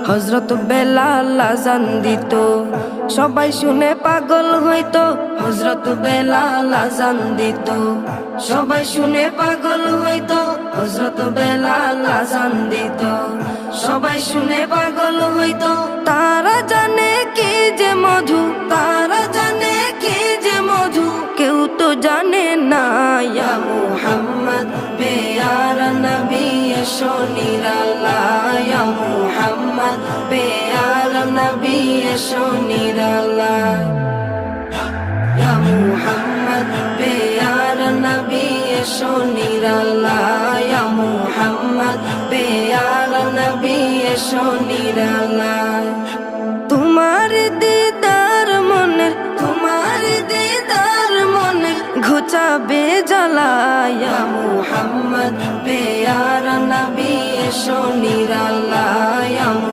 হযরত বেলাল আযান দিত, সবাই শুনে পাগল হইতো। হযরত বেলাল আযান দিত, সবাই শুনে পাগল হইতো। হযরত বেলাল আযান দিত, সবাই শুনে পাগল হইতো। তারা জানে কি যে মধু, তারা জানে কি যে মধু, কেউ তো জানে না। ইয়া মুহাম্মদ পেয়ারা নবী এসো নিরালায়, ইয়া মুহাম্মদ পেয়ারা নবী এসো নিরালায়, ইয়া মুহাম্মদ পেয়ারা নবী এসো নিরালায়, ইয়া মুহাম্মদ পেয়ারা নবী এসো নিরালায়। তোমার দিদার মনের, তোমার দিদার মনের ঘুচাবে জ্বালায়, ইয়া মুহাম্মদ পেয়ারা নবী এসো নিরালায়।